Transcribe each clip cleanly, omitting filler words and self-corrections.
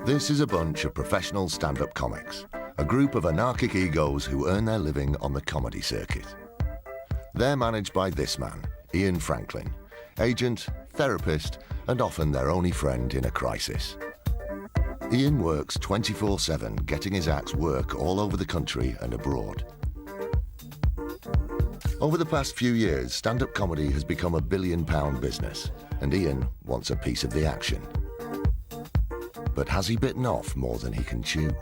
This is a bunch of professional stand-up comics, a group of anarchic egos who earn their living on the comedy circuit. They're managed by this man, Ian Franklin, agent, therapist, and often their only friend in a crisis. Ian works 24/7, getting his acts work all over the country and abroad. Over the past few years, stand-up comedy has become a billion-pound business, and Ian wants a piece of the action. But has he bitten off more than he can chew?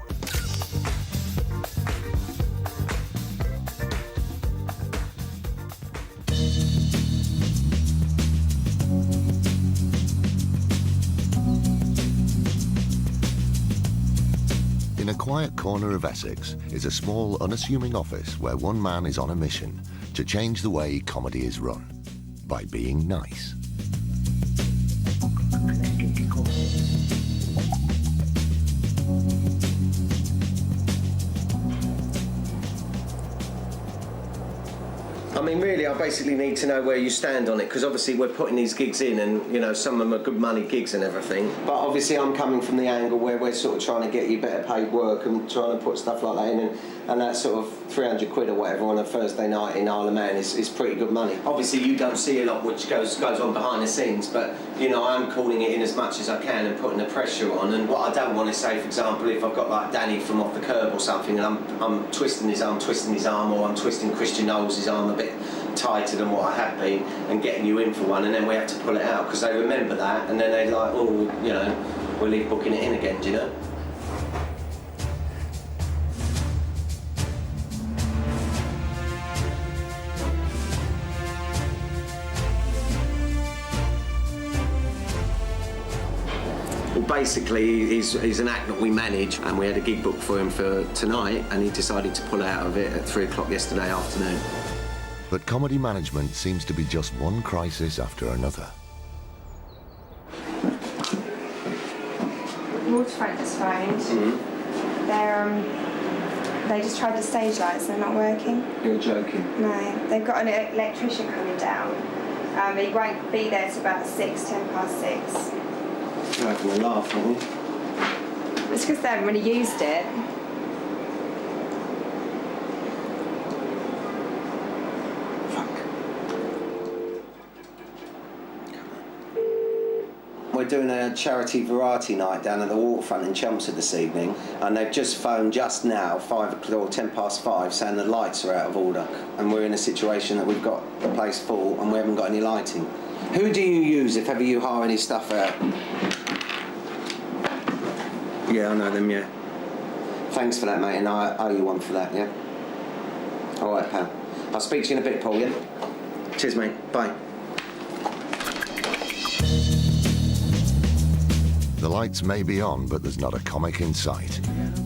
In a quiet corner of Essex is a small, unassuming office where one man is on a mission to change the way comedy is run by being nice. I mean, really, I basically need to know where you stand on it, because obviously we're putting these gigs in and, you know, some of them are good money gigs and everything. But obviously I'm coming from the angle where we're sort of trying to get you better paid work and trying to put stuff like that in, and that sort of 300 quid or whatever on a Thursday night in Isle of Man is pretty good money. Obviously you don't see a lot which goes on behind the scenes, but, you know, I'm calling it in as much as I can and putting the pressure on. And what I don't want to say, for example, if I've got like Danny from Off the Curb or something and I'm twisting his arm, or I'm twisting Christian Knowles' arm a bit tighter than what I have been and getting you in for one, and then we have to pull it out because they remember that, and then they're like, oh, you know, we'll leave booking it in again, do you know? Well, basically, he's an act that we manage, and we had a gig booked for him for tonight, and he decided to pull out of it at 3 o'clock yesterday afternoon. But comedy management seems to be just one crisis after another. Waterfront just phoned. They just tried the stage lights, they're not working. You're joking? No, they've got an electrician coming down. He won't be there till about 10 past 6. You're having a laugh, aren't you? It's because they haven't really used it. We're doing a charity variety night down at the Waterfront in Chelmsford this evening, and they've just phoned just now, 5 o'clock or 10 past 5, saying the lights are out of order, and we're in a situation that we've got the place full and we haven't got any lighting. Who do you use if ever you hire any stuff out? Yeah, I know them, yeah. Thanks for that, mate, and I owe you one for that, yeah? All right, pal. I'll speak to you in a bit, Paul, yeah? Cheers, mate. Bye. The lights may be on, but there's not a comic in sight.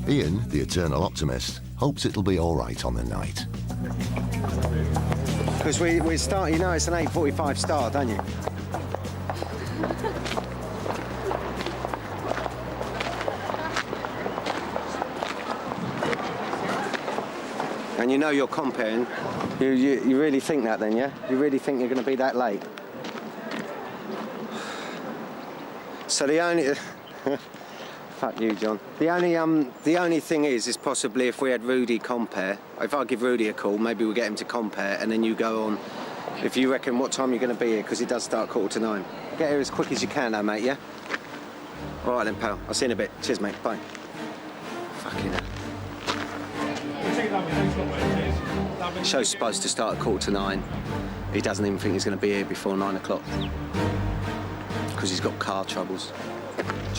Ian, the eternal optimist, hopes it'll be all right on the night. Because we start, you know, it's an 8:45 start, don't you? And you know you're comparing. You really think that then, yeah? You really think you're going to be that late? So the only... Fuck you, John. The only thing is possibly if we had Rudy compare. If I give Rudy a call, maybe we'll get him to compare, and then you go on. If you reckon what time you're going to be here, because it does start 9:15. Get here as quick as you can, though, mate, yeah? All right then, pal. I'll see you in a bit. Cheers, mate. Bye. Fucking hell. Show's supposed to start at 9:15. He doesn't even think he's going to be here before 9 o'clock. Because he's got car troubles.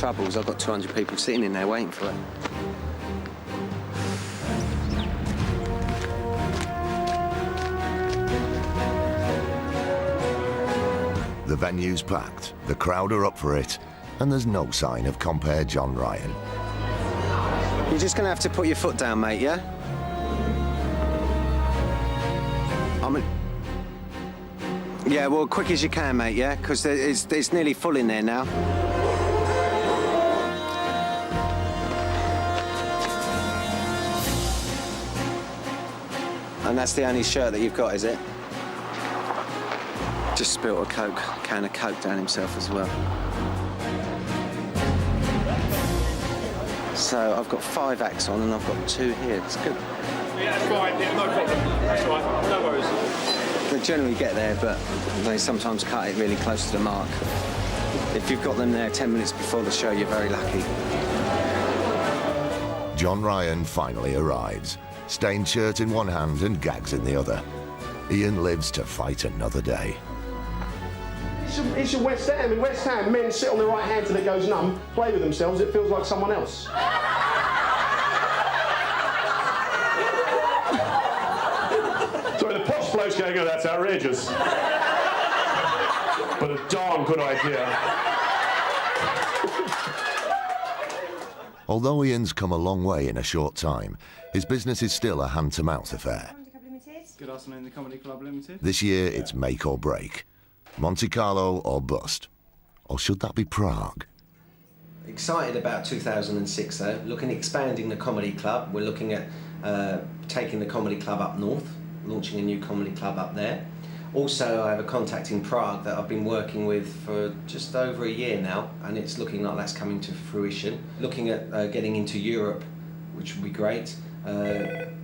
I've got 200 people sitting in there waiting for it. The venue's packed, the crowd are up for it, and there's no sign of compare John Ryan. You're just going to have to put your foot down, mate, yeah? Yeah, well, quick as you can, mate, yeah? Because it's nearly full in there now. And that's the only shirt that you've got, is it? Just spilt a can of Coke down himself as well. So I've got 5 acts on and I've got 2 here. It's good. Yeah, that's fine. Yeah, no problem. That's all right. No worries. They generally get there, but they sometimes cut it really close to the mark. If you've got them there 10 minutes before the show, you're very lucky. John Ryan finally arrives, stained shirt in one hand and gags in the other. Ian lives to fight another day. It's your West Ham. In West Ham, men sit on the right hand till it goes numb, play with themselves, it feels like someone else. Sorry, the posh bloke's going, oh, that's outrageous. But a darn good idea. Although Ian's come a long way in a short time, his business is still a hand-to-mouth affair. Good afternoon, the Comedy Club Limited. This year, it's make or break. Monte Carlo or bust? Or should that be Prague? Excited about 2006 though, looking at expanding the Comedy Club. We're looking at taking the Comedy Club up north, launching a new comedy club up there. Also, I have a contact in Prague that I've been working with for just over a year now, and it's looking like that's coming to fruition. Looking at getting into Europe, which would be great.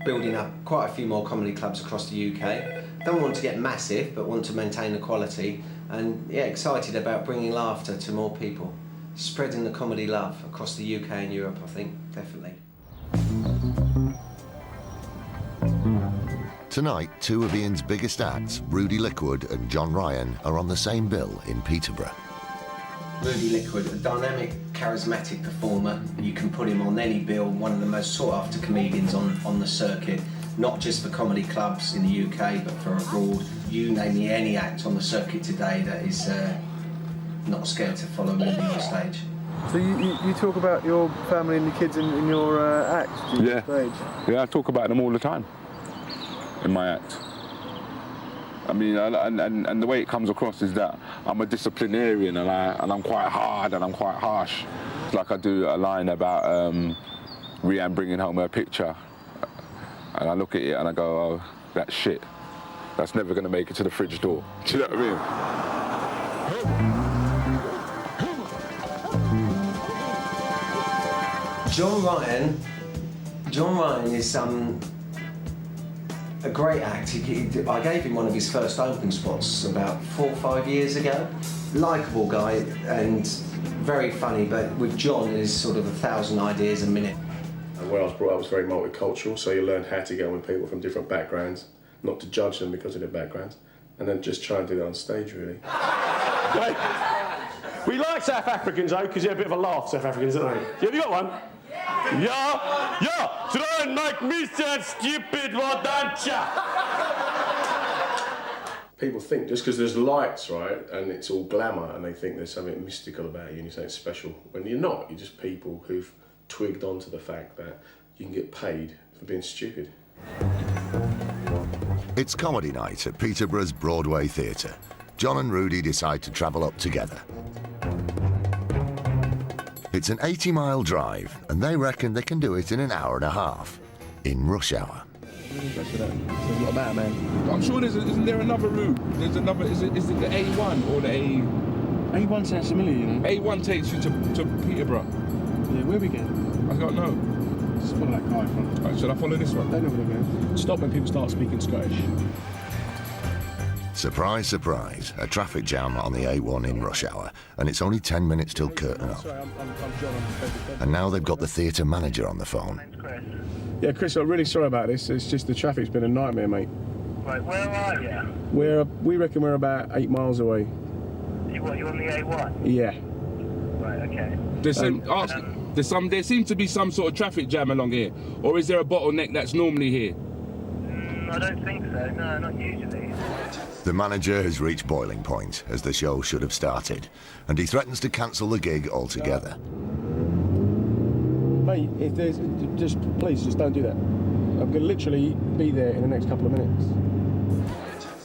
Building up quite a few more comedy clubs across the UK. Don't want to get massive, but want to maintain the quality. And yeah, excited about bringing laughter to more people. Spreading the comedy love across the UK and Europe, I think, definitely. Tonight, 2 of Ian's biggest acts, Rudy Liquid and John Ryan, are on the same bill in Peterborough. Rudy Liquid, a dynamic, charismatic performer. You can put him on any bill, one of the most sought-after comedians on the circuit, not just for comedy clubs in the UK, but for abroad. You name me any act on the circuit today that is not scared to follow Rudy on stage. So you talk about your family and the kids in your act? Yeah. Stage? Yeah, I talk about them all the time in my act. I mean, and the way it comes across is that I'm a disciplinarian and I'm quite hard and I'm quite harsh. Like I do a line about Rianne bringing home her picture, and I look at it and I go, oh, that's shit. That's never going to make it to the fridge door. Do you know what I mean? John Ryan is a great act. I gave him one of his first open spots about 4 or 5 years ago. Likeable guy and very funny, but with John is sort of 1,000 ideas a minute. And where I was brought up was very multicultural, so you learn how to go with people from different backgrounds, not to judge them because of their backgrounds, and then just try and do that on stage, really. We like South Africans, though, because they're a bit of a laugh, South Africans, aren't they? Have you got one? Yeah, try and make me sound stupid, Wadancha. People think just because there's lights, right, and it's all glamour, and they think there's something mystical about you and you say it's special, when you're not. You're just people who've twigged onto the fact that you can get paid for being stupid. It's comedy night at Peterborough's Broadway Theatre. John and Rudy decide to travel up together. It's an 80-mile drive, and they reckon they can do it in an hour and a half, in rush hour. There's a lot about, man. I'm sure isn't there another route? There's another, is it the A1 or the A... A1 sounds familiar, you know. A1 takes you to Peterborough. Yeah, where we going? I don't know. Just follow that guy in front. Right, should I follow this one? Don't know where we're going. Stop when people start speaking Scottish. Surprise, surprise, a traffic jam on the A1 in rush hour, and it's only 10 minutes till curtain up. Sorry, I'm John. And now they've got the theatre manager on the phone. Yeah, Chris, I'm really sorry about this. It's just the traffic's been a nightmare, mate. Right, where are you? We reckon we're about 8 miles away. You on the A1? Yeah. Right, okay. There seems to be some sort of traffic jam along here, or is there a bottleneck that's normally here? I don't think so, no, not usually. The manager has reached boiling point, as the show should have started, and he threatens to cancel the gig altogether. Mate, if there's... please, just don't do that. I'm going to literally be there in the next couple of minutes.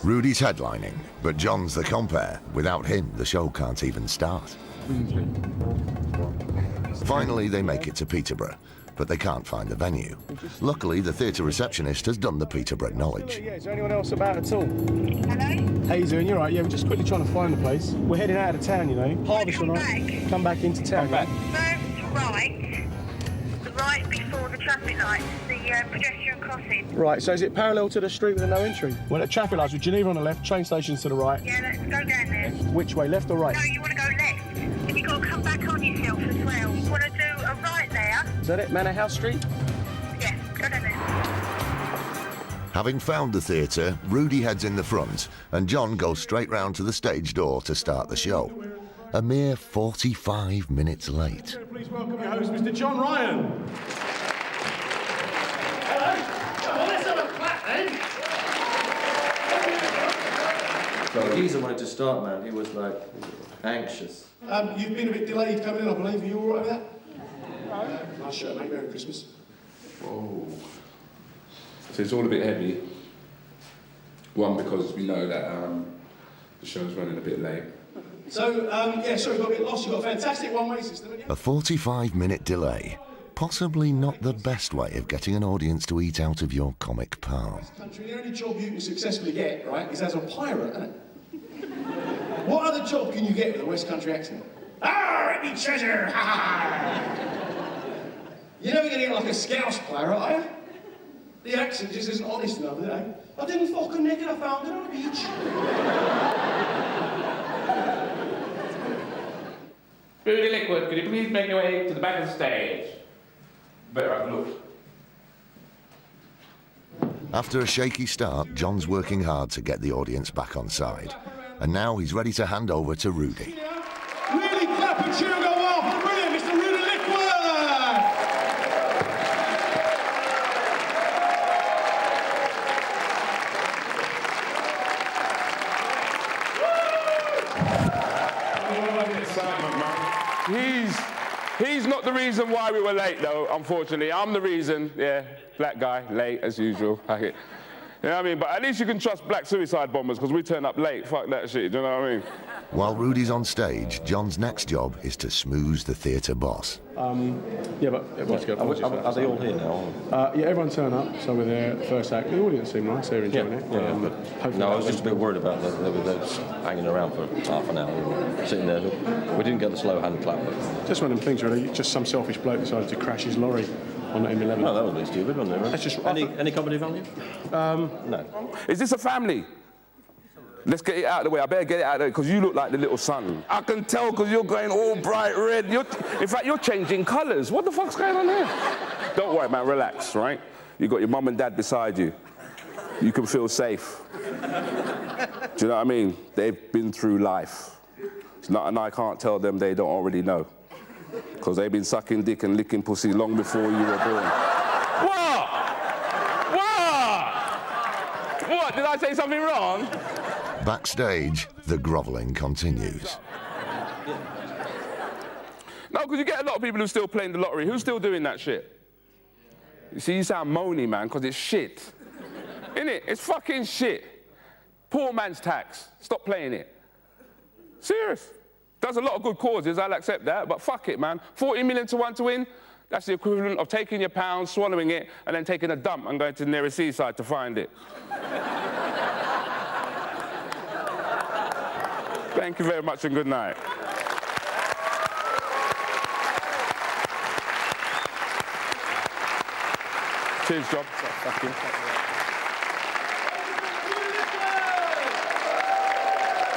Rudy's headlining, but John's the compere. Without him, the show can't even start. Finally, they make it to Peterborough, but they can't find the venue. Luckily, the theatre receptionist has done the Peterborough knowledge. Yeah, is there anyone else about at all? Hello? How you doing? You're right. Yeah, we're just quickly trying to find the place. We're heading out of town, you know. Harvest or not. Come back into town. First right, traffic lights, the pedestrian crossing. Right, so is it parallel to the street with a no entry? Well, the traffic lights with Geneva on the left, train stations to the right. Yeah, let's go down there. Which way, left or right? No, you want to go left. And you've got to come back on yourself as well. You want to do a right there. Is that it, Manor House Street? Yeah, go down there. Having found the theatre, Rudy heads in the front and John goes straight round to the stage door to start the show. A mere 45 minutes late. Please welcome your host, Mr. John Ryan. Hello. Come on, let's have a clap then. So Geezer wanted to start, man. He was like anxious. You've been a bit delayed coming in, I believe. Are you all right with that? Nice shirt, mate. Merry Christmas. Whoa. So it's all a bit heavy. One, because we know that the show's running a bit late. So, yeah, sorry, got a bit lost. You've got a fantastic one-way system, haven't you? A 45-minute delay. Possibly not the best way of getting an audience to eat out of your comic palm. The only job you can successfully get, right, is as a pirate, isn't it? What other job can you get with a West Country accent? Ah, it be treasure! Ha ha! You're never going to get like a Scouse pirate, are you? The accent just isn't honest enough, is it, eh? I didn't fucking nick it, I found it on the beach. Rudy Liquid, could you please make your way to the back of the stage? Better have a look. After a shaky start, John's working hard to get the audience back on side. And now he's ready to hand over to Rudy. Really clap and cheer and go well for the brilliant Mr. Rudy Liquid! He's not the reason why we were late, though, unfortunately. I'm the reason, yeah, black guy, late, as usual. You know what I mean? But at least you can trust black suicide bombers, because we turn up late. Fuck that shit, do you know what I mean? While Rudy's on stage, John's next job is to smooze the theatre boss. Yeah, but everyone's good. Are they all here now? Yeah, everyone turn up, so we're there at the first act. The audience seem nice, they're enjoying it. No, I was just a bit worried about that. They were hanging around for half an hour, sitting there. We didn't get the slow hand clap. But... Just one of them things, really. Just some selfish bloke decided to crash his lorry on the M11. No, that would be stupid, wouldn't it? Right? That's just any comedy value? No. Is this a family? Let's get it out of the way. I better get it out of the way, because you look like the little son. I can tell, because you're going all bright red. In fact, you're changing colours. What the fuck's going on here? Don't worry, man. Relax, right? You got your mum and dad beside you. You can feel safe. Do you know what I mean? They've been through life. It's nothing I can't tell them they don't already know. Because they've been sucking dick and licking pussy long before you were born. What? What? What? Did I say something wrong? Backstage, the grovelling continues. No, because you get a lot of people who are still playing the lottery. Who's still doing that shit? You see, you sound moany, man, because it's shit. Innit? It's fucking shit. Poor man's tax. Stop playing it. Serious. Does a lot of good causes, I'll accept that, but fuck it, man. 40 million to 1 to win? That's the equivalent of taking your pound, swallowing it, and then taking a dump and going to the nearest seaside to find it. Thank you very much and good night. Cheers, Job. Thank you.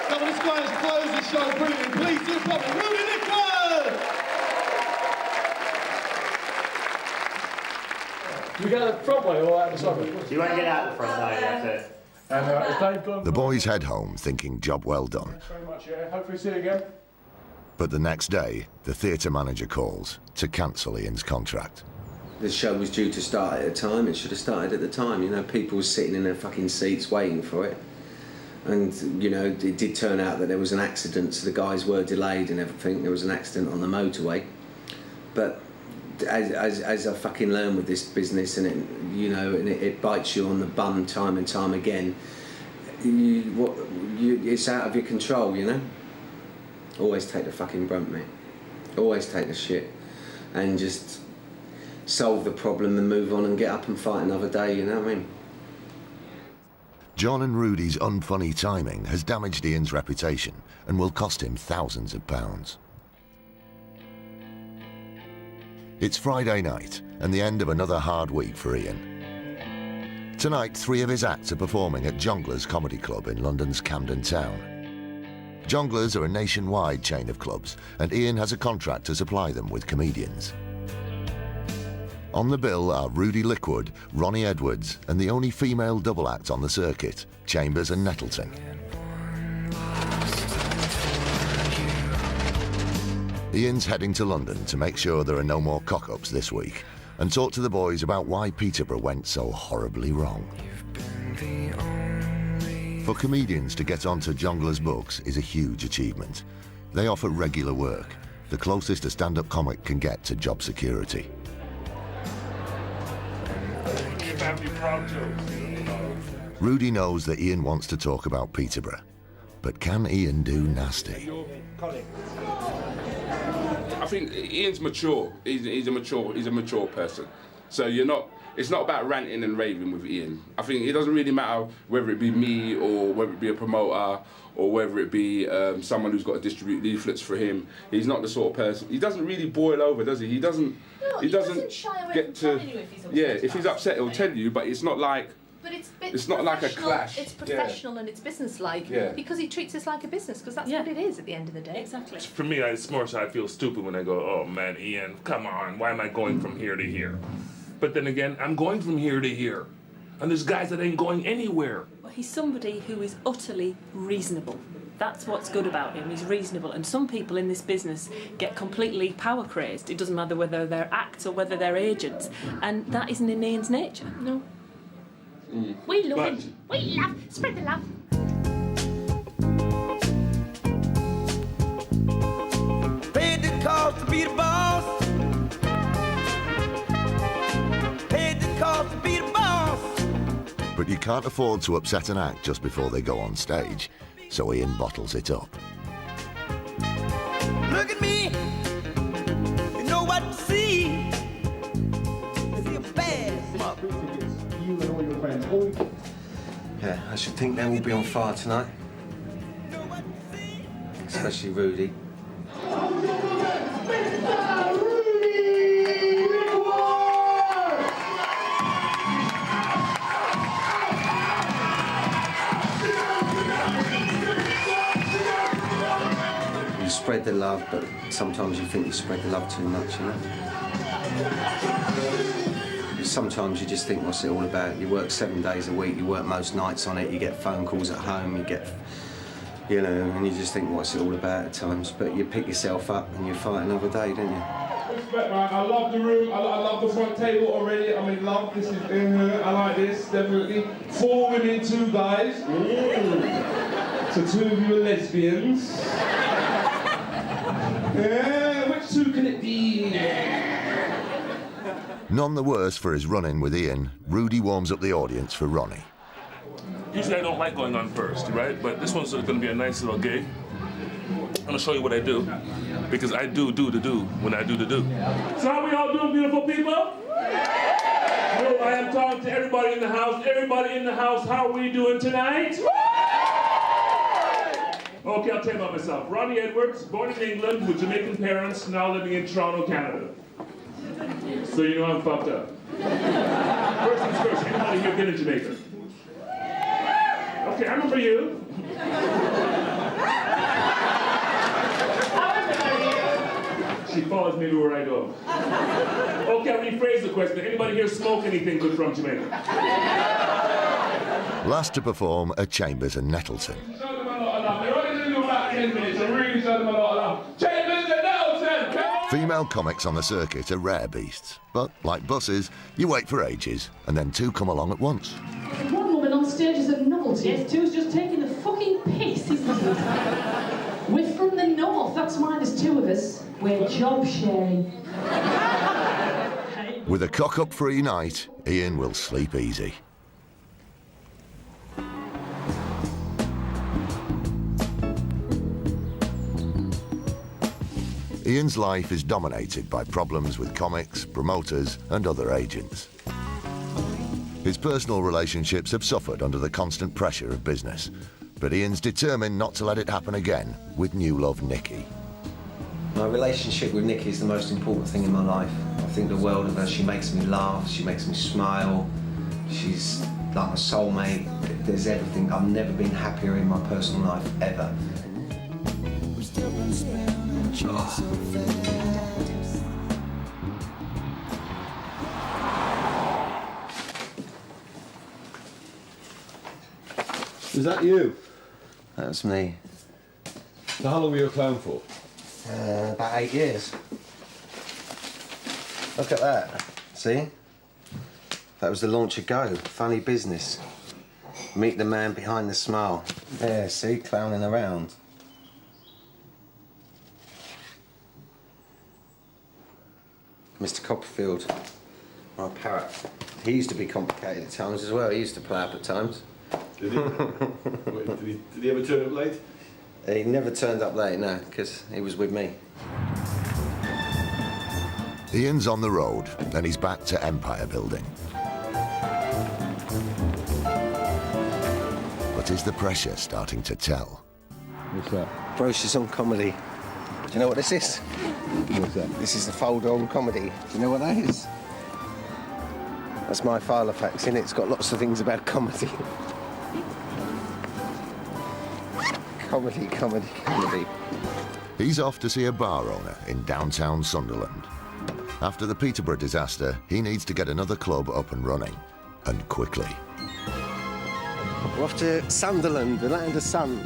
Come on, this guy has closed the show brilliantly. Please do pop Rudy Liquid! Do we get the front way or out the side way? You won't get out the front way, that's it. And is Dave gone? The boys head home thinking job well done. Thanks very much, yeah. Hopefully see you again. But the next day, the theatre manager calls to cancel Ian's contract. The show was due to start at a time. It should have started at the time. You know, people were sitting in their fucking seats waiting for it. And, you know, it did turn out that there was an accident, so the guys were delayed and everything. There was an accident on the motorway. But as I fucking learned with this business, and it bites you on the bum time and time again, it's out of your control, you know? Always take the fucking brunt, mate. Always take the shit. And just solve the problem and move on and get up and fight another day, you know what I mean? John and Rudy's unfunny timing has damaged Ian's reputation and will cost him thousands of pounds. It's Friday night and the end of another hard week for Ian. Tonight, 3 of his acts are performing at Jongleurs Comedy Club in London's Camden town. Jongleurs are a nationwide chain of clubs, and Ian has a contract to supply them with comedians. On the bill are Rudy Liquid, Ronnie Edwards, and the only female double act on the circuit, Chambers and Nettleton. Ian's heading to London to make sure there are no more cock-ups this week and talk to the boys about why Peterborough went so horribly wrong. For comedians to get onto Jongleurs' books is a huge achievement. They offer regular work, the closest a stand-up comic can get to job security. Rudy knows that Ian wants to talk about Peterborough, but can Ian do nasty? I think Ian's mature. He's a mature person. So it's not about ranting and raving with Ian. I think it doesn't really matter whether it be me or whether it be a promoter or whether it be someone who's got to distribute leaflets for him. He's not the sort of person. He doesn't really boil over, does he? He doesn't shy away get from to. telling you if he's upset. Yeah, if he's upset, he'll tell you. But it's not like. But it's not like a clash. It's professional and it's business-like because he treats us like a business because that's what it is at the end of the day. Exactly. For me, it's more so I feel stupid when I go, oh man, Ian, come on, why am I going from here to here? But then again, I'm going from here to here. And there's guys that ain't going anywhere. Well, he's somebody who is utterly reasonable. That's what's good about him. He's reasonable. And some people in this business get completely power crazed. It doesn't matter whether they're acts or whether they're agents. And that isn't in Ian's nature. No. We love him. We love. Spread the love. Paid the cost to be the boss. Paid the cost to be the boss. But you can't afford to upset an act just before they go on stage, so Ian bottles it up. Look at me. You know what to see. Is he a bad You and all your friends. Yeah, I should think they will be on fire tonight. Especially Rudy. You spread the love, but sometimes you think you spread the love too much, you know? Sometimes you just think, what's it all about? You work 7 days a week, you work most nights on it, you get phone calls at home, you get, you know, and you just think, what's it all about at times? But you pick yourself up and you fight another day, don't you? Respect, man. I love the room. I love the front table already. I'm in love. This is. I like this definitely. 4 women, 2 guys. So 2 of you are lesbians. Which 2 can it be? None the worse for his run-in with Ian, Rudy warms up the audience for Ronnie. Usually I don't like going on first, right? But this one's going to be a nice little gig. I'm going to show you what I do. Because I do the do when I do the do. So how we all doing, beautiful people? I am talking to everybody in the house. Everybody in the house, how are we doing tonight? Okay, I'll tell you about myself. Ronnie Edwards, born in England with Jamaican parents, now living in Toronto, Canada. So you know I'm fucked up. First things first, anybody here been in Jamaica? Okay, I remember you. She follows me where I go. Okay, I'll rephrase the question. Anybody here smoke anything good from Jamaica? Last to perform are Chambers and Nettleton. Female comics on the circuit are rare beasts, but like buses, you wait for ages, and then 2 come along at once. One woman on stage is a novelty. Yes, 2's just taking the fucking piss, isn't it? We're from the north, that's why there's 2 of us. We're job sharing. With a cock-up-free night, Ian will sleep easy. Ian's life is dominated by problems with comics, promoters, and other agents. His personal relationships have suffered under the constant pressure of business, but Ian's determined not to let it happen again with new love Nikki. My relationship with Nikki is the most important thing in my life. I think the world of her. She makes me laugh, she makes me smile. She's like my soulmate. There's everything. I've never been happier in my personal life, ever. Was that you? That was me. So how long were you a clown for? About 8 years. Look at that. See? That was the launch of Go. Funny business. Meet the man behind the smile. Yeah, see? Clowning around. Mr. Copperfield, my parrot. He used to be complicated at times as well. He used to play up at times. Did he? Wait, did he ever turn up late? He never turned up late, no, because he was with me. Ian's on the road, then he's back to empire building. But is the pressure starting to tell? What's that? Brochures on comedy. Do you know what this is? What's that? This is the folder on comedy. Do you know what that is? That's my file of facts in it. It's got lots of things about comedy. Comedy, comedy, comedy. He's off to see a bar owner in downtown Sunderland. After the Peterborough disaster, he needs to get another club up and running, and quickly. We're off to Sunderland, the land of sun,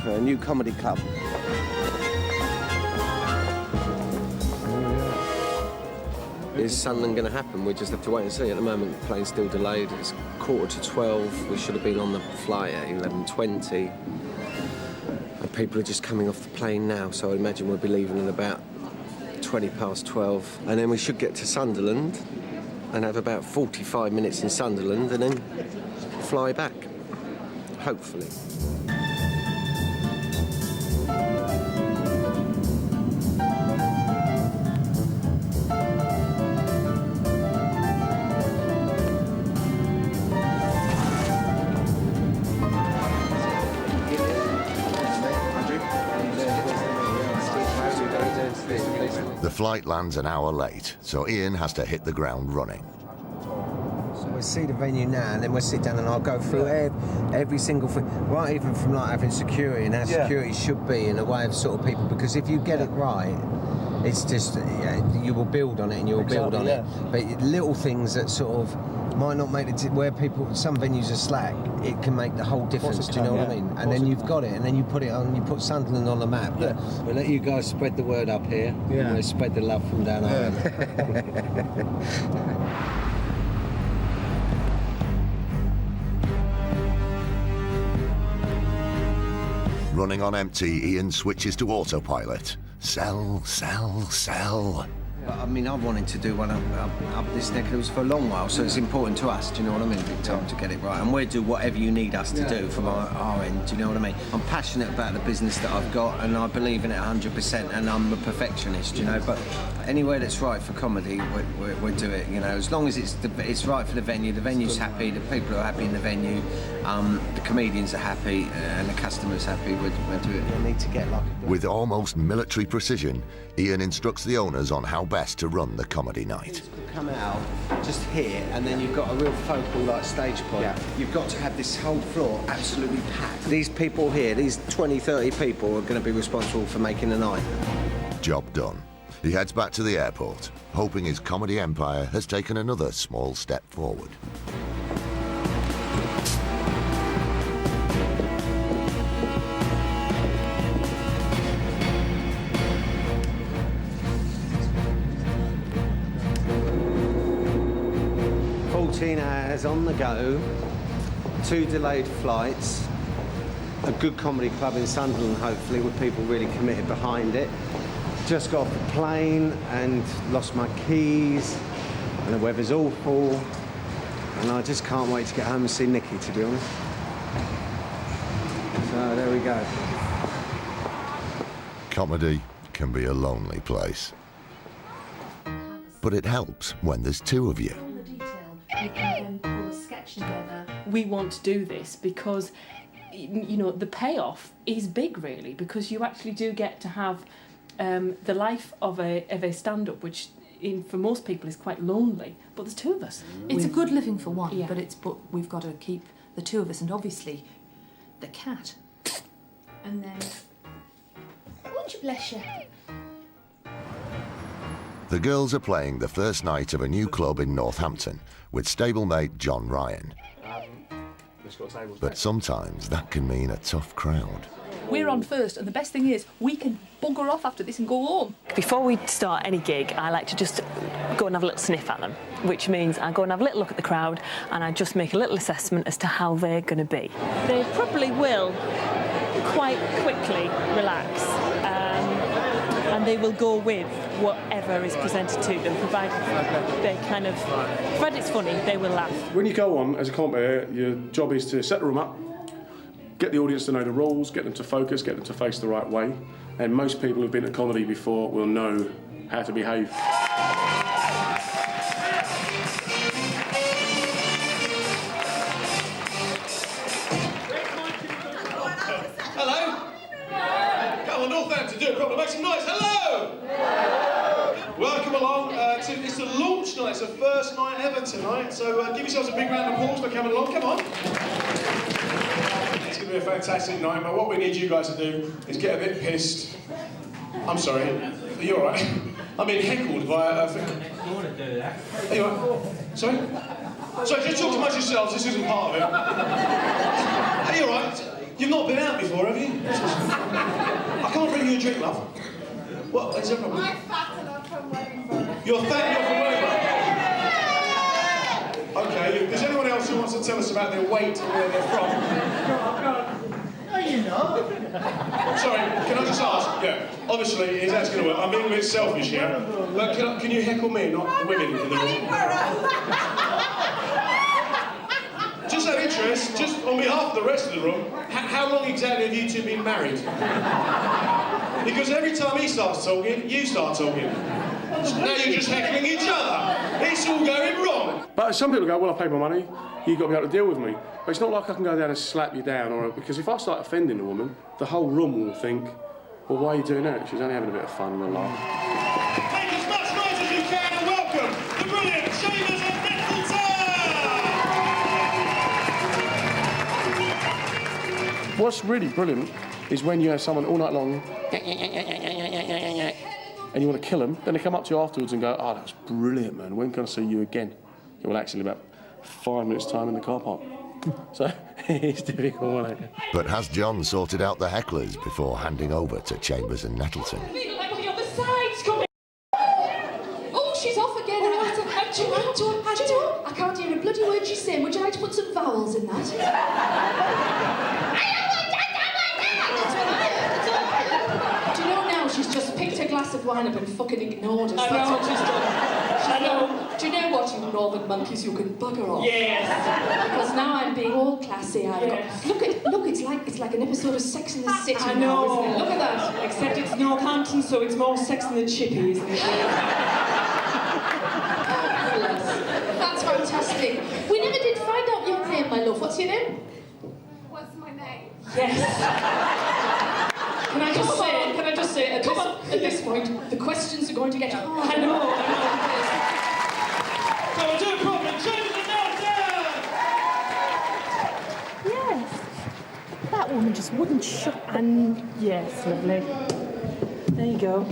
for a new comedy club. Is Sunderland going to happen? We just have to wait and see. At the moment, the plane's still delayed. It's 11:45. We should have been on the flight at 11:20. And people are just coming off the plane now, so I imagine we'll be leaving at about 12:20. And then we should get to Sunderland and have about 45 minutes in Sunderland and then fly back, hopefully. The flight lands an hour late, so Ian has to hit the ground running. So we'll see the venue now, and then we'll sit down and I'll go through every single thing, right, even from like having security and how security should be in a way of sort of people, because if you get it right, it's just, you will build on it and you'll build on it. But little things that sort of might not make it where people, some venues are slack, it can make the whole difference, do you know what I mean? And then you've got it, and then you put it on, you put Sunderland on the map. But we'll let you guys spread the word up here, and we'll spread the love from down Ireland. Running on empty, Ian switches to autopilot. Sell, sell, sell. But, I mean, I've wanted to do one up this neck of the woods for a long while, so it's important to us, do you know what I mean? Big time to get it right. And we'll do whatever you need us to do from our end, do you know what I mean? I'm passionate about the business that I've got, and I believe in it 100%, and I'm a perfectionist, you know, but anywhere that's right for comedy, we'll do it, you know, as long as it's right for the venue's happy, the people are happy in the venue, the comedians are happy, and the customer's happy, we'll do it. We need to get like a... With almost military precision, Ian instructs the owners on how best to run the comedy night. Come out just here, and then you've got a real focal like stage point. You've got to have this whole floor absolutely packed. These people here, these 20, 30 people are going to be responsible for making the night. Job done. He heads back to the airport, hoping his comedy empire has taken another small step forward. Hours on the go, 2 delayed flights, a good comedy club in Sunderland, hopefully, with people really committed behind it. Just got off the plane and lost my keys, and the weather's awful, and I just can't wait to get home and see Nikki, to be honest. So there we go. Comedy can be a lonely place, but it helps when there's 2 of you. You can then pull a sketch together. We want to do this because you know, the payoff is big, really, because you actually do get to have the life of a stand-up, which for most people is quite lonely, but there's two of us. It's a good living for one, Yeah. but we've got to keep the two of us, and obviously the cat. And then, won't you bless you? The girls are playing the first night of a new club in Northampton with stablemate John Ryan. But sometimes that can mean a tough crowd. We're on first, and the best thing is we can bugger off after this and go home. Before we start any gig, I like to just go and have a little sniff at them, which means I go and have a little look at the crowd, and I just make a little assessment as to how they're going to be. They probably will quite quickly relax, and they will go with whatever is presented to them, provided it's funny, they will laugh. When you go on as a commentator, your job is to set the room up, get the audience to know the rules, get them to focus, get them to face the right way. And most people who've been to comedy before will know how to behave. Hello? Come on, Northampton, do it properly. Make some noise. Hello! Welcome along. It's the launch night. It's the first night ever tonight. So give yourselves a big round of applause for coming along. Come on. It's going to be a fantastic night, but what we need you guys to do is get a bit pissed. I'm sorry. Are you all right? I'm being heckled by a... Are you all right? Sorry? Sorry, just talk amongst yourselves. This isn't part of it. Are you all right? You've not been out before, have you? I can't bring you a drink, love. What? Is there a problem? I'm fat and I'm from Wellington. You're fat and you're from Wellington? Okay, is there anyone else who wants to tell us about their weight and where they're from? No, you're not. Sorry, can I just ask? Yeah, obviously, that's going to work. I'm being a bit selfish here. But can you heckle me, not the women in the room? Just out of interest, just on behalf of the rest of the room, how long exactly have you two been married? Because every time he starts talking, you start talking. Now you're just heckling each other. It's all going wrong. But some people go, well, I paid my money, you've got to be able to deal with me. But it's not like I can go down and slap you down, because if I start offending a woman, the whole room will think, well, why are you doing that? She's only having a bit of fun and a laugh. Make as much noise as you can and welcome the brilliant Chambers of Nettleton! What's really brilliant is when you have someone all night long and you want to kill them, then they come up to you afterwards and go, oh, that was brilliant, man. When can I see you again? It will actually about 5 minutes' time in the car park. So it's difficult, isn't it? But has John sorted out the hecklers before handing over to Chambers and Nettleton? Like on the other side's coming. Oh, she's off again. Do you know? I can't hear a bloody word she's saying. Would you like to put some vowels in that? Do you know now she's just picked a glass of wine up and fucking ignored us? That's what she's done. I know. Do you know what, you northern monkeys, you can bugger off? Yes. Because now I'm being all classy. I've got look, it's like an episode of Sex and the City. I now, know. isn't it? Look at that. Except it's Northampton, so it's more Sex and the Chippy, isn't it? That's fantastic. We never did find out your name, my love. What's your name? What's my name? Yes. Can I just say, at this point, the questions are going to get hard. I know. Come on, do it properly. Chambers of Nettleton! Yes. That woman just wouldn't shut. And yes, lovely. There you go.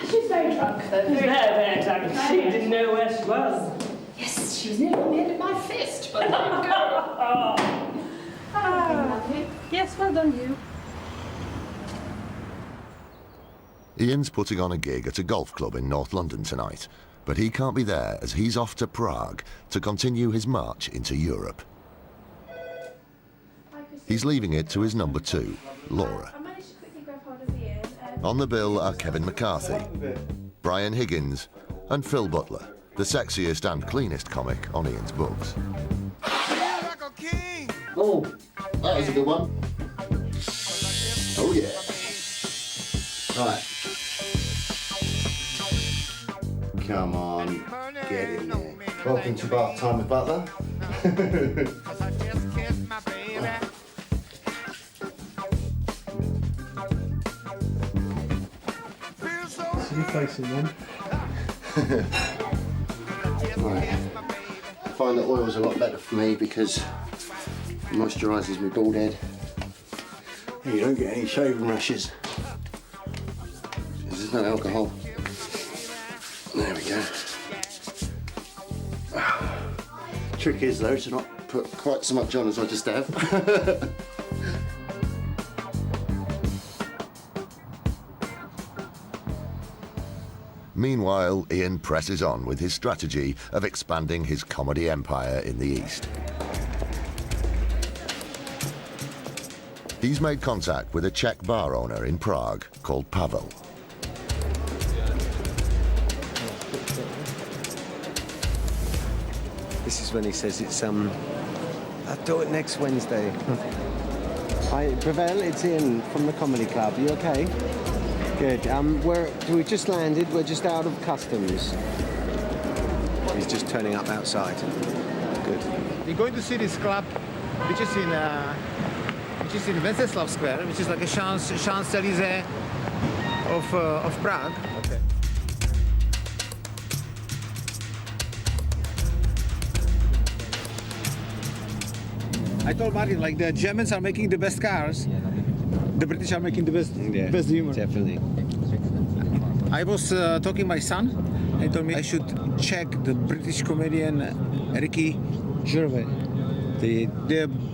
She's very drunk, though. Very drunk. She didn't know where she was. Yes, she was nearly on the end of my fist, but there you go. Yes, well done, you. Ian's putting on a gig at a golf club in North London tonight, but he can't be there as he's off to Prague to continue his march into Europe. He's leaving it to his number two, Laura. I managed to quickly grab hold of Ian. On the bill are Kevin McCarthy, Brian Higgins and Phil Butler, the sexiest and cleanest comic on Ian's books. Oh, that was a good one. Oh yeah. Right. Come on, get in there. Welcome to Bath Time with Butler. facing then. Right. I find that oil's a lot better for me because it moisturises my bald head. And you don't get any shaving rashes. There's no alcohol. There we go. Trick is though to not put quite so much on as I just have. Meanwhile, Ian presses on with his strategy of expanding his comedy empire in the East. He's made contact with a Czech bar owner in Prague called Pavel. This is when he says it's, I'll do it next Wednesday. Hi, Pavel, it's Ian from the Comedy Club. You okay? Good. We just landed. We're just out of customs. He's just turning up outside. Good. We're going to see this club, which is in Wenceslav Square, which is like a Champs-Élysées of Prague. Okay. I told Martin, like, the Germans are making the best cars, the British are making the best humor. Definitely. I was talking to my son, and he told me I should check the British comedian Ricky Gervais. The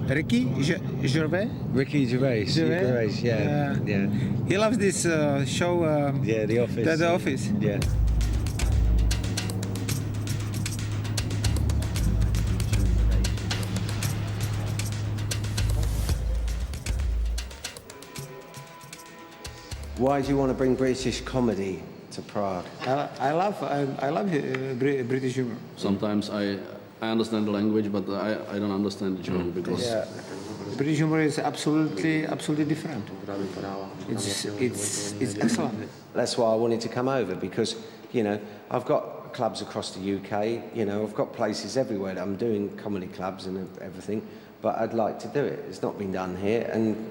Ricky Gervais? Ricky Gervais. Yeah. He loves this show. The Office. The Office. Yeah. Why do you want to bring British comedy to Prague? I love British humor. Sometimes I understand the language, but I don't understand the joke because British humor is absolutely different. It's excellent. That's why I wanted to come over, because, you know, I've got clubs across the UK, you know, I've got places everywhere that I'm doing comedy clubs and everything, but I'd like to do it. It's not been done here, and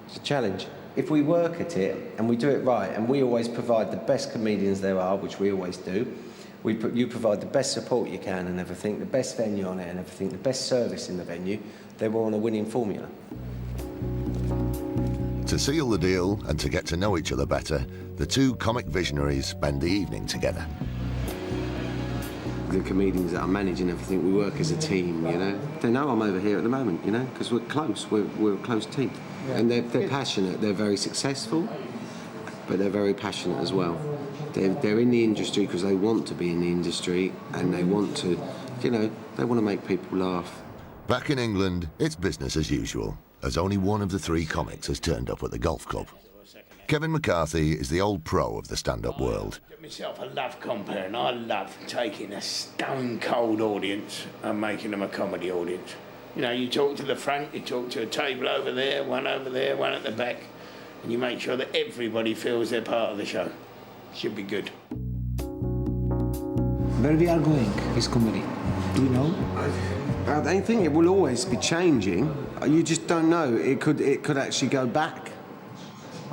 it's a challenge. If we work at it and we do it right, and we always provide the best comedians there are, which we always do, you provide the best support you can and everything, the best venue on it and everything, the best service in the venue, then we're on a winning formula. To seal the deal and to get to know each other better, the two comic visionaries spend the evening together. The comedians that I manage and everything, we work as a team, you know. They know I'm over here at the moment, you know, because we're close, we're a close team. Yeah. And they're passionate, they're very successful, but they're very passionate as well. They're in the industry because they want to be in the industry, and they want to, you know, they want to make people laugh. Back in England, it's business as usual, as only one of the three comics has turned up at the golf club. Kevin McCarthy is the old pro of the stand-up world. Myself, I love compere, and I love taking a stone-cold audience and making them a comedy audience. You know, you talk to the front, you talk to a table over there, one at the back, and you make sure that everybody feels they're part of the show. Should be good. Where we are going is comedy. Do you know? I think it will always be changing. You just don't know. It could actually go back.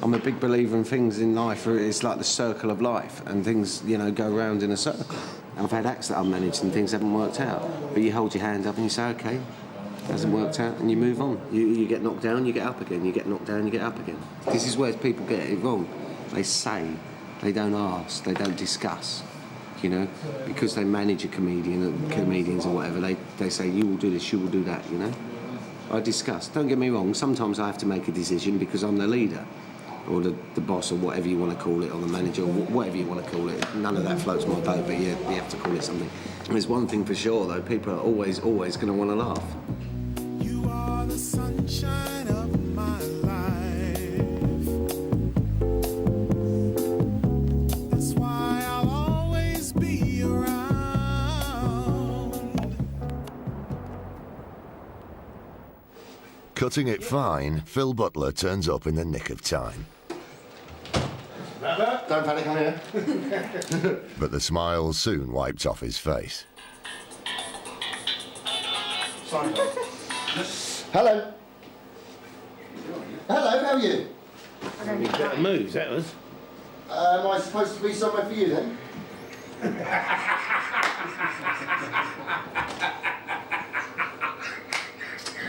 I'm a big believer in things in life. It's like the circle of life, and things, you know, go round in a circle. I've had acts that I've managed and things haven't worked out, but you hold your hand up and you say, okay, hasn't worked out, and you move on. You get knocked down, you get up again. You get knocked down, you get up again. This is where people get it wrong. They say, they don't ask, they don't discuss. You know, because they manage a comedian, comedians or whatever, they say, you will do this, you will do that, you know. I discuss. Don't get me wrong, sometimes I have to make a decision because I'm the leader, or the boss, or whatever you want to call it, or the manager, or whatever you want to call it. None of that floats my boat, but you have to call it something. There's one thing for sure, though, people are always going to want to laugh. You are the sunshine of my life. That's why I'll always be around. Cutting it fine, Phil Butler turns up in the nick of time. Don't panic, I'm here. But the smile soon wiped off his face. Sorry. Hello. Hello, how are you? Better moves, that was. Am I supposed to be somewhere for you then?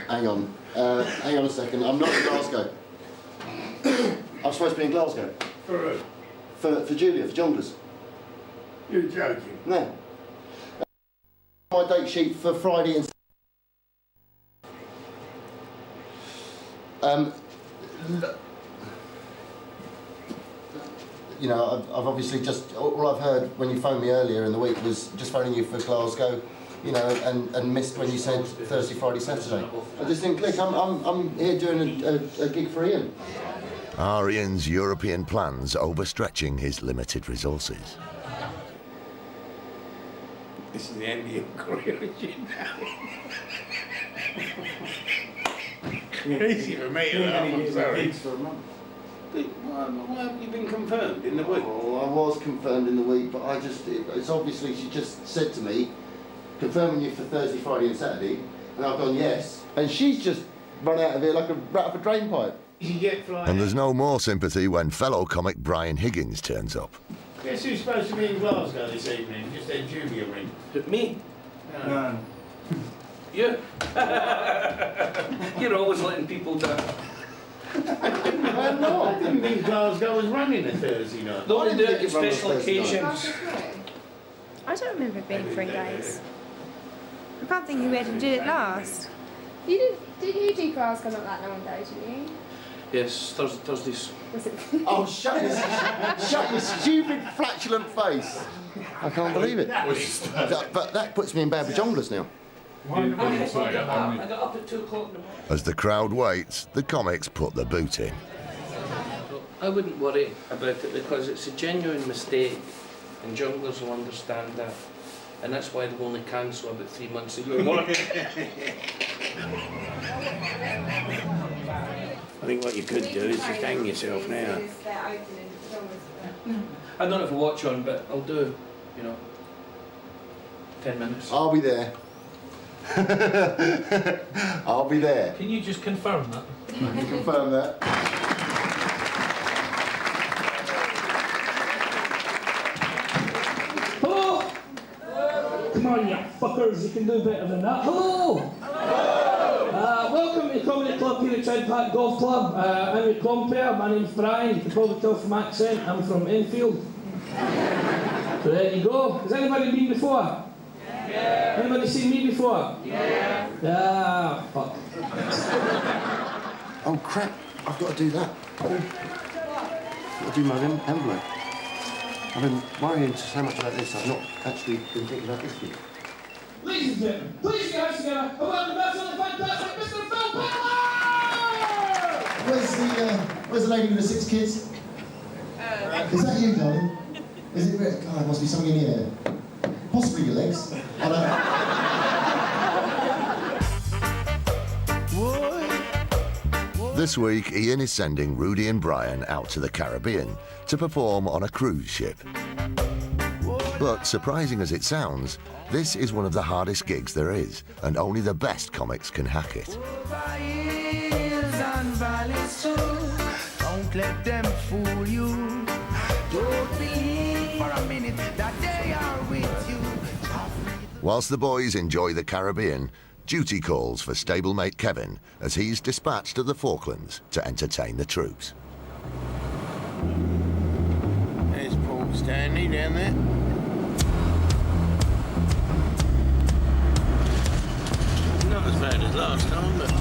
Hang on. Hang on a second. I'm not in Glasgow. I'm supposed to be in Glasgow. For who? For Julia, for Jonglers. You're joking. No. My date sheet for Friday and you know, I've obviously just, all I've heard when you phoned me earlier in the week was just phoning you for Glasgow, you know, and missed when you said Thursday, Friday, Saturday. I just didn't click. I'm here doing a gig for Ian. Are Ian's European plans overstretching his limited resources? This is the end of your career, Easy for me to laugh, I'm sorry. Why haven't you been confirmed in the week? Oh, I was confirmed in the week, but it's obviously, she just said to me, confirming you for Thursday, Friday and Saturday, and I've gone yes, and she's just run out of here like a rat off a drain pipe. And there's no more sympathy when fellow comic Brian Higgins turns up. Guess who's supposed to be in Glasgow this evening? Just their junior ring. Me? No. You? You're always letting people down. Well, no, I didn't think Glasgow was running a Thursday night. Don't do it on special occasions. I don't remember it being 3 days. I can't think who had to do it last. Did you do Glasgow not that long ago, didn't you? Yes, Thursdays. Was it? Oh, shut your stupid, flatulent face. I can't believe it. But that puts me in bad with Jonglers now. I got up at 2 o'clock in the morning. As the crowd waits, the comics put the boot in. I wouldn't worry about it because it's a genuine mistake and junglers will understand that. And that's why they'll only cancel about 3 months a year. I think what you could do is just hang yourself now. I don't know if I watch on, but I'll do, 10 minutes. I'll be there. I'll be there. Can you just confirm that? I can confirm that. Hello! Come on, you fuckers, you can do better than that. Hello! Welcome to Comedy Club here at Tribulations Golf Club. I'm your compere, my name's Brian. You can probably tell from my accent, I'm from Enfield. So there you go. Has anybody been before? Yeah. Anybody seen me before? Yeah. Ah, fuck. Oh crap, I've got to do that. I've got to do my envelope. I've been worrying so much about this, I've not actually been thinking about this yet. Ladies and gentlemen, please get hands together and welcome back to the fantastic Mr. Phil Butler! Where's the lady with the 6 kids? Is that you, darling? Is it Rick? Oh, it must be something in the air. Possibly your legs. I don't... This week, Ian is sending Rudy and Brian out to the Caribbean to perform on a cruise ship. But surprising as it sounds, this is one of the hardest gigs there is, and only the best comics can hack it. Don't let them fool you. Don't believe for a minute that they are with you. Whilst the boys enjoy the Caribbean, duty calls for stablemate Kevin as he's dispatched to the Falklands to entertain the troops. There's Paul Stanley down there. Not as bad as last time, but...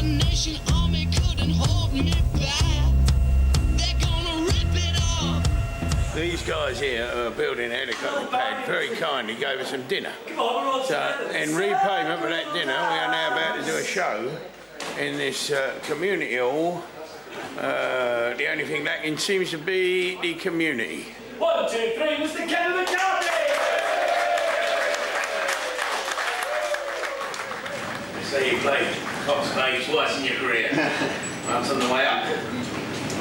Nation army couldn't hold me back. They're gonna rip it off. These guys here are building a helicopter pad very kindly gave us some dinner. So, in repayment for that dinner, we are now about to do a show in this community hall. The only thing lacking seems to be the community. 1, 2, 3, Mr. Kevin McCarthy! So you played top stage twice in your career. Once on the way up,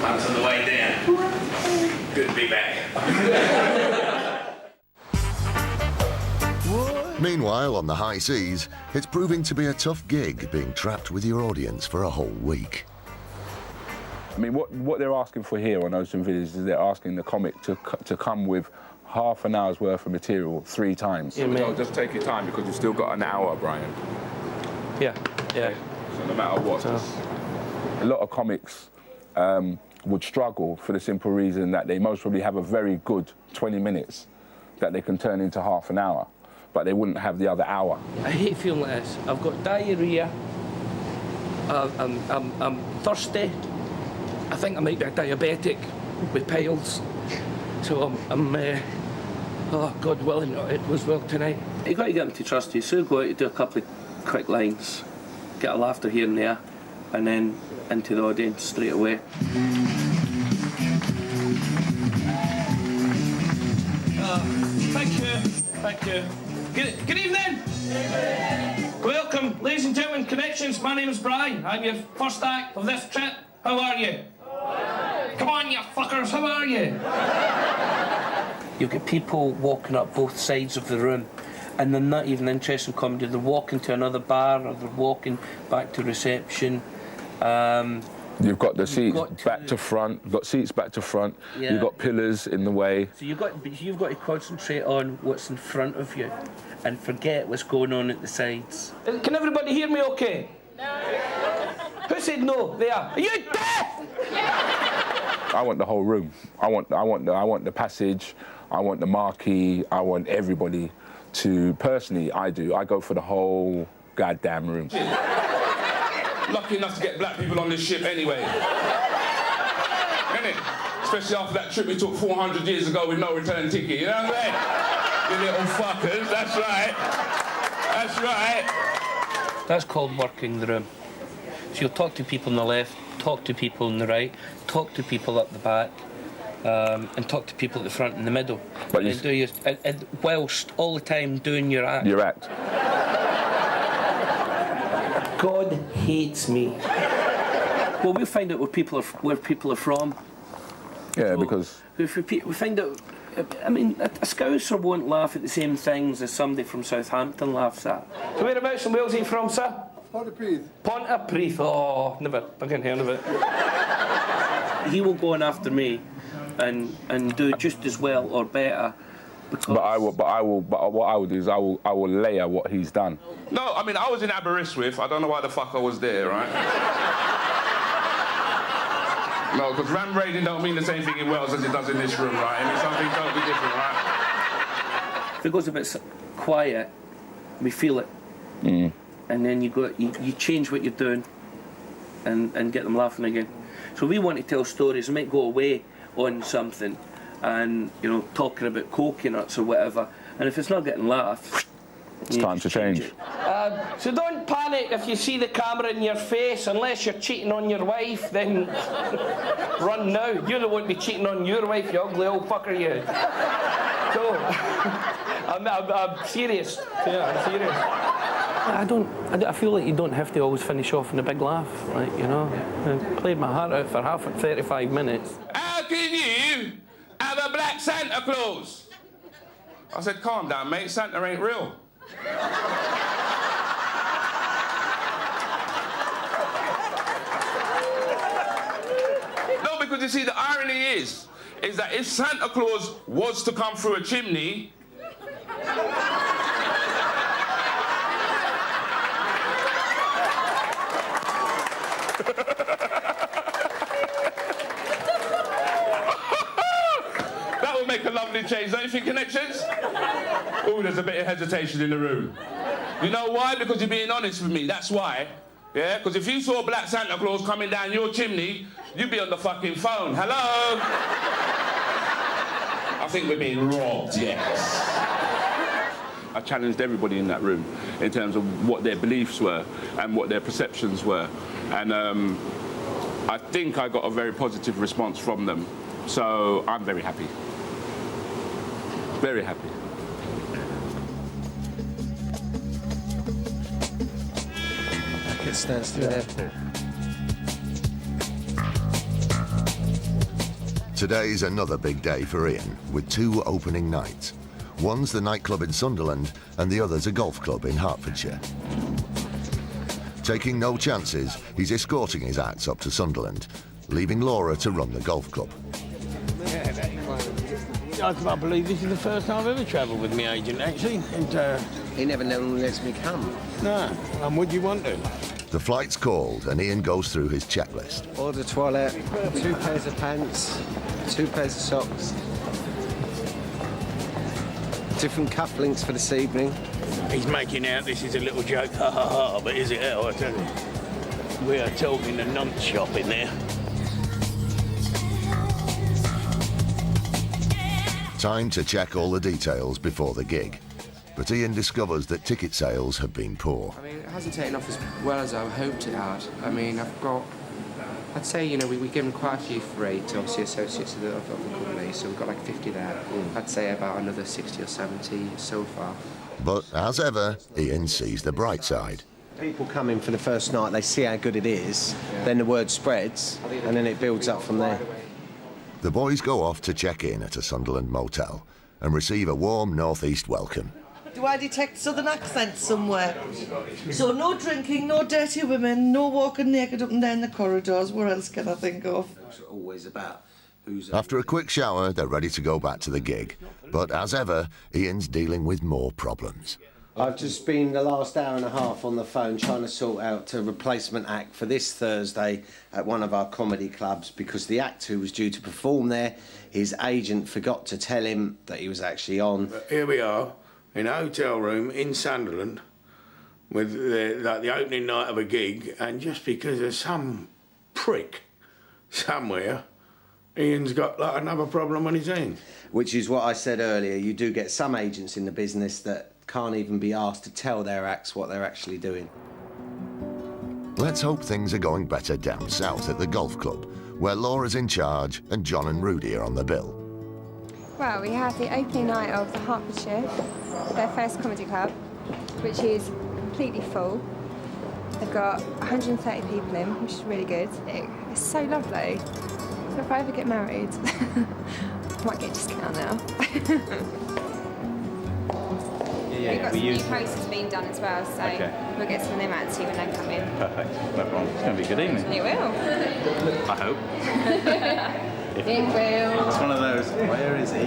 once on the way down. Good to be back. Meanwhile, on the high seas, it's proving to be a tough gig being trapped with your audience for a whole week. I mean, what they're asking for here on Ocean Village is they're asking the comic to come with half an hour's worth of material 3 times. Yeah, So just take your time because you've still got an hour, Brian. Yeah. So no matter what, a lot of comics would struggle for the simple reason that they most probably have a very good 20 minutes that they can turn into half an hour, but they wouldn't have the other hour. I hate feeling like this. I've got diarrhea. I'm thirsty. I think I might be a diabetic with piles. So oh, God willing, it was well tonight. You've got to get them to trust you, so you go out to do a couple of quick lines, get a laughter here and there, and then into the audience straight away. Thank you. Good evening. Welcome, ladies and gentlemen, Connections. My name is Brian. I'm your first act of this trip. How are you? Come on, you fuckers, how are you? You've got people walking up both sides of the room, and they're not even interested in comedy. They're walking to another bar, or they're walking back to reception. You've got the seats back to front. You've got seats back to front. Yeah. You've got pillars in the way. So you've got to concentrate on what's in front of you, and forget what's going on at the sides. Can everybody hear me okay? No. Who said no? There. Are you deaf? I want the whole room. I want the passage. I want the marquee. I want everybody to. Personally, I go for the whole goddamn room. Lucky enough to get black people on this ship anyway. Innit? Especially after that trip we took 400 years ago with no return ticket, you know what I'm saying? You little fuckers, that's right. That's right. That's called working the room. So you'll talk to people on the left, talk to people on the right, talk to people up the back, and talk to people at the front and the middle. But and do your, and whilst all the time doing your act. Your act. God hates me. Well, we'll find out where people are from. Yeah, so because we find out. I mean, a Scouser won't laugh at the same things as somebody from Southampton laughs at. So whereabouts in Wales are you from, sir? Pontypridd. Pontypridd. Oh, never. I can't hear of it. He will go on after me, and do just as well or better. But what I will do is I will layer what he's done. No, I mean, I was in Aberystwyth. I don't know why the fuck I was there, right? No, because ram raiding don't mean the same thing in Wales as it does in this room, right? It means something totally different, right? If it goes a bit quiet, we feel it. Mm. And then you change what you're doing and get them laughing again. So we want to tell stories. We might go away on something and, you know, talking about coconuts or whatever. And if it's not getting laughs, it's time to change. So don't panic if you see the camera in your face, unless you're cheating on your wife, then run now. You don't want to be cheating on your wife, you ugly old fucker, you. So, I'm serious. Yeah, I'm serious. I feel like you don't have to always finish off in a big laugh, like, you know. I played my heart out for 35 minutes. How can you have a black Santa Claus? I said, calm down, mate. Santa ain't real. No, because you see, the irony is that if Santa Claus was to come through a chimney, that would make a lovely change, don't you think, Connections? Oh, there's a bit of hesitation in the room. You know why? Because you're being honest with me, that's why. Yeah, because if you saw Black Santa Claus coming down your chimney, you'd be on the fucking phone. Hello? I think we're being robbed, yes. I challenged everybody in that room in terms of what their beliefs were and what their perceptions were. And I think I got a very positive response from them. So I'm very happy. Very happy. It stands to the airport. Today's another big day for Ian, with 2 opening nights. One's the nightclub in Sunderland, and the other's a golf club in Hertfordshire. Taking no chances, he's escorting his acts up to Sunderland, leaving Laura to run the golf club. I can't believe this is the first time I've ever travelled with my agent, actually. And, he never lets me come. No, and would you want to? The flight's called and Ian goes through his checklist. Eau de toilette, 2 pairs of pants, 2 pairs of socks, different cufflinks for this evening. He's making out this is a little joke, ha ha ha, but is it hell, I tell you? We are talking a nonce shop in there. Time to check all the details before the gig. But Ian discovers that ticket sales have been poor. I mean, it hasn't taken off as well as I hoped it had. I mean, I'd say, you know, we've given quite a few free to obviously associates of the company, so we've got like 50 there. I'd say about another 60 or 70 so far. But as ever, Ian sees the bright side. People come in for the first night, they see how good it is, then the word spreads, and then it builds up from there. The boys go off to check in at a Sunderland motel and receive a warm northeast welcome. Do I detect southern accents somewhere? So no drinking, no dirty women, no walking naked up and down the corridors. What else can I think of? It's always about who's... After a quick shower, they're ready to go back to the gig. But as ever, Ian's dealing with more problems. I've just spent the last hour and a half on the phone trying to sort out a replacement act for this Thursday at one of our comedy clubs because the act who was due to perform there, his agent forgot to tell him that he was actually on. But here we are, in a hotel room in Sunderland, with the opening night of a gig, and just because of some prick somewhere, Ian's got like another problem on his hands. Which is what I said earlier, you do get some agents in the business that can't even be asked to tell their acts what they're actually doing. Let's hope things are going better down south at the golf club, where Laura's in charge and John and Rudy are on the bill. Well, we have the opening night of the Hertfordshire, their first comedy club, which is completely full. They've got 130 people in, which is really good. It's so lovely. So if I ever get married, I might get a discount now. We've got some new posters being done as well, so we'll get some of them out to you when they come in. Perfect, no problem. It's going to be a good evening. It will. I hope. It will. It's one of those, where is he?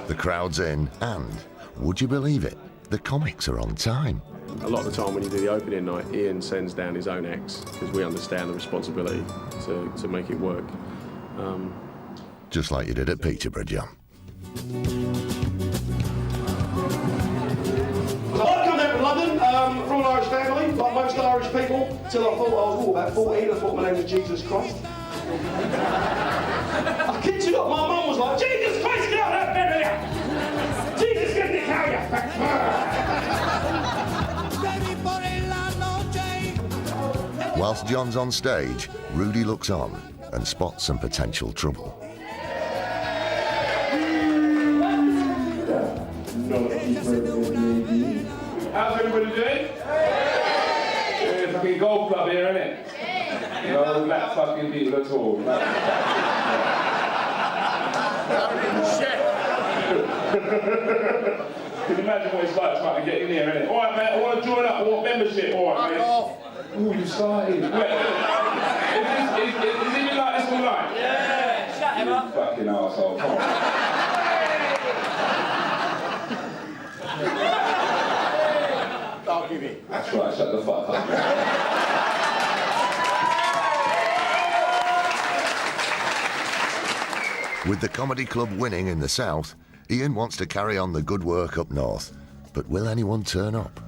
The crowd's in, and, would you believe it, the comics are on time. A lot of the time when you do the opening night, Ian sends down his own acts, because we understand the responsibility to make it work. Just like you did at Peterborough, John. I come down from London, from an Irish family, like most Irish people, till I thought I was about 14. I thought my name was Jesus Christ. I kid you not, my mum was like, Jesus Christ, get out of that bed here! Jesus, get the cow, you Whilst John's on stage, Rudy looks on and spots some potential trouble. How's everybody doing? Yeah, fucking golf club here, innit? No black fucking people at all. Can you imagine what it's like trying to get in here, innit? Alright, mate, I want to join up. I want membership. Alright, mate. Ooh, you started. Wait, is it even like this all night? Yeah, shut him up. Fucking arsehole. Come on. I'll give it. That's right, shut the fuck up. With the comedy club winning in the south, Ian wants to carry on the good work up north. But will anyone turn up?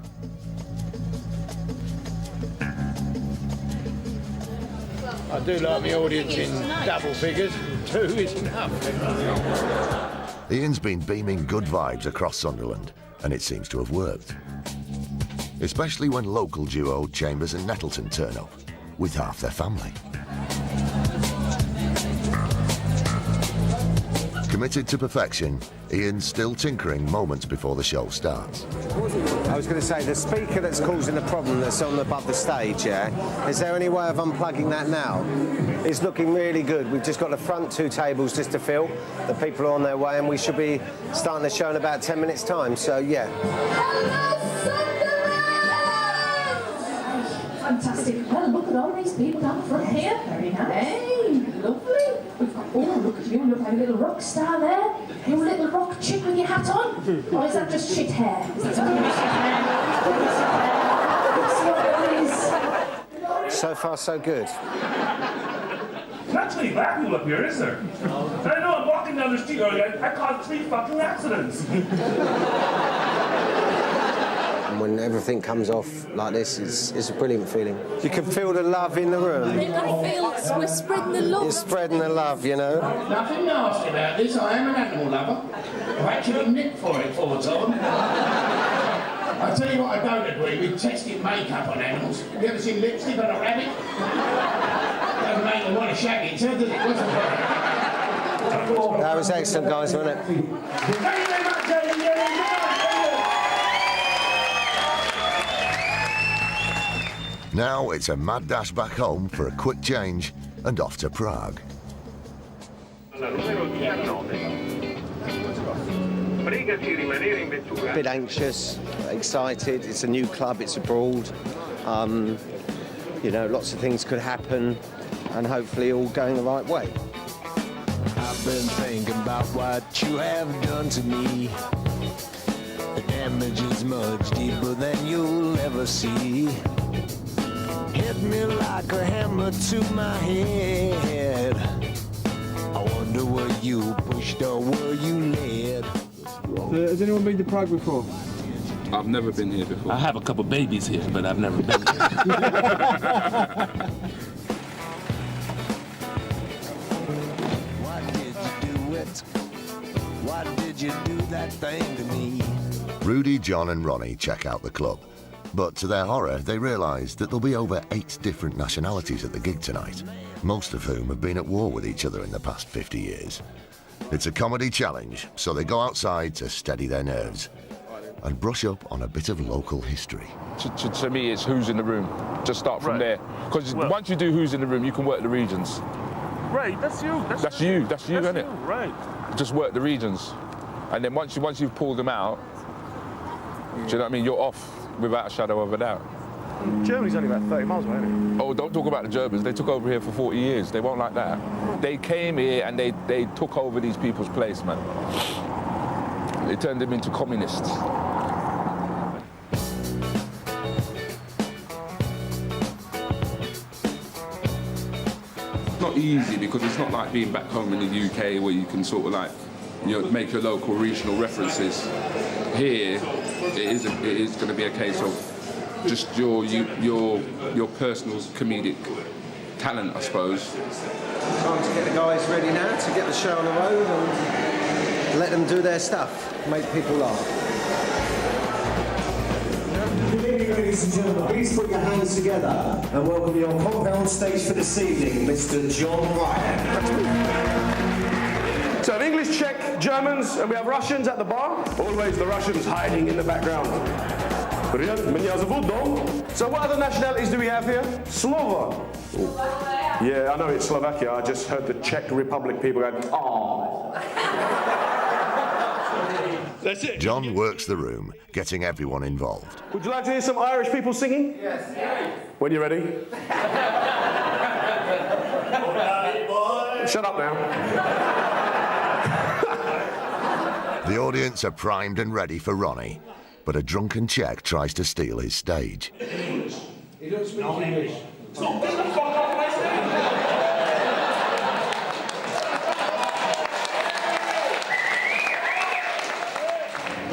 I do like my audience in double figures. 2 is enough. Ian's been beaming good vibes across Sunderland, and it seems to have worked. Especially when local duo Chambers and Nettleton turn up, with half their family. Committed to perfection, Ian's still tinkering moments before the show starts. I was going to say, the speaker that's causing the problem that's on above the stage, yeah? Is there any way of unplugging that now? It's looking really good. We've just got the front 2 tables just to fill. The people are on their way, and we should be starting the show in about 10 minutes' time, so yeah. Fantastic. all these people down the front here. Very nice. Hey, lovely. We've got, oh, look at you, look like a little rock star there. You little rock chick with your hat on. Or is that just shit hair? Is that something with shit hair? So far, so good. There's not too many black people up here, is there? I know, I'm walking down the street earlier, I caused 3 fucking accidents. And when everything comes off like this, it's a brilliant feeling. You can feel the love in the room. I feel we're spreading the love. You're spreading the love, you know. Nothing nasty about this. I am an animal lover. I've actually nipped for it 4 times. I tell you what I don't agree with, testing makeup on animals. Have you ever seen lipstick on a rabbit? Doesn't make them want to shag it, does it? That was excellent, guys, wasn't it? Thank you very much, ladies and gentlemen. Now it's a mad dash back home for a quick change and off to Prague. A bit anxious, excited. It's a new club, it's abroad. You know, lots of things could happen and hopefully all going the right way. I've been thinking about what you have done to me. The damage is much deeper than you'll ever see. Hit me like a hammer to my head. I wonder were you pushed or were you led? Has anyone been to Prague before? I've never been here before. I have a couple babies here, but I've never been here. Why did you do it? Why did you do that thing to me? Rudy, John and Ronnie check out the club. But to their horror, they realise that there'll be over 8 different nationalities at the gig tonight, most of whom have been at war with each other in the past 50 years. It's a comedy challenge, so they go outside to steady their nerves and brush up on a bit of local history. To me, it's who's in the room. Just start from there. Because once you do who's in the room, you can work the regions. Right, that's you. That's you, isn't it? Right. Just work the regions. And then once you've pulled them out, do you know what I mean? You're off without a shadow of a doubt. Germany's only about 30 miles away, isn't it? Oh, don't talk about the Germans. They took over here for 40 years. They won't like that. They came here and they took over these people's place, man. They turned them into communists. It's not easy because it's not like being back home in the UK where you can sort of like, you know, make your local regional references. Here, it is going to be a case of just your personal comedic talent, I suppose. Time to get the guys ready now to get the show on the road and let them do their stuff, make people laugh. Good evening, ladies and gentlemen. Please put your hands together and welcome you on compound stage for this evening, Mr. John Ryan. So English, Czech, Germans, and we have Russians at the bar. Always the Russians hiding in the background. So what other nationalities do we have here? Slovak. Yeah, I know it's Slovakia. I just heard the Czech Republic people going, oh. That's it. John works the room, getting everyone involved. Would you like to hear some Irish people singing? Yes. When you're ready. Shut up now. The audience are primed and ready for Ronnie, but a drunken Czech tries to steal his stage. He don't speak English. So get the fuck off my stage!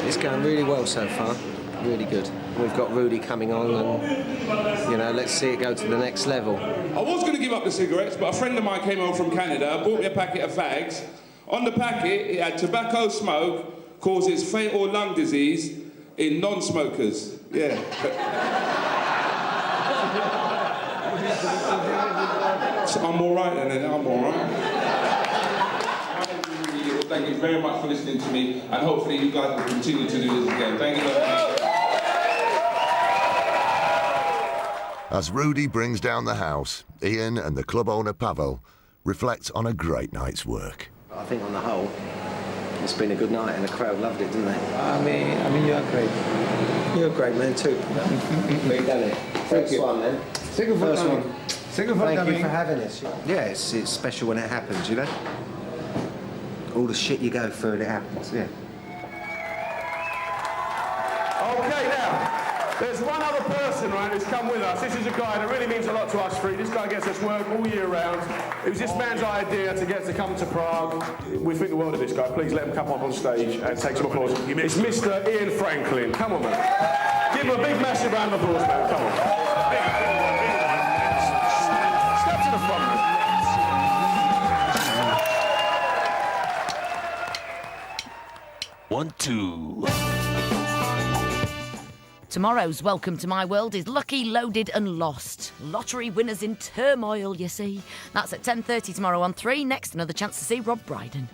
It's going really well so far, really good. We've got Rudy coming on and, you know, let's see it go to the next level. I was going to give up the cigarettes, but a friend of mine came home from Canada, bought me a packet of fags. On the packet, it had tobacco smoke causes fatal lung disease in non-smokers. Yeah. So I'm all right, then. I'm all right. Thank you very much for listening to me, and hopefully you guys will continue to do this again. Thank you very much. As Rudy brings down the house, Ian and the club owner Pavel reflect on a great night's work. I think on the whole, it's been a good night and the crowd loved it, didn't they? I mean, you are great. You're a great man too. We've done it. First one then. Second First one. one. Thank you for having us. Yeah, it's special when it happens, you know? All the shit you go through and it happens, yeah. Okay, now, there's one other person, right, who's come with us. This is a guy that really means a lot to us three. This guy gets us work all year round. It was this man's idea to get to come to Prague. We think the world of this guy. Please let him come up on stage and take some applause. It's Mr. Ian Franklin. Come on, man. Give him a big, massive round of applause, man. Come on. Step to the front, man. 1, 2. Tomorrow's Welcome to My World is Lucky, Loaded and Lost. Lottery winners in turmoil, you see. That's at 10:30 tomorrow on 3. Next, another chance to see Rob Brydon.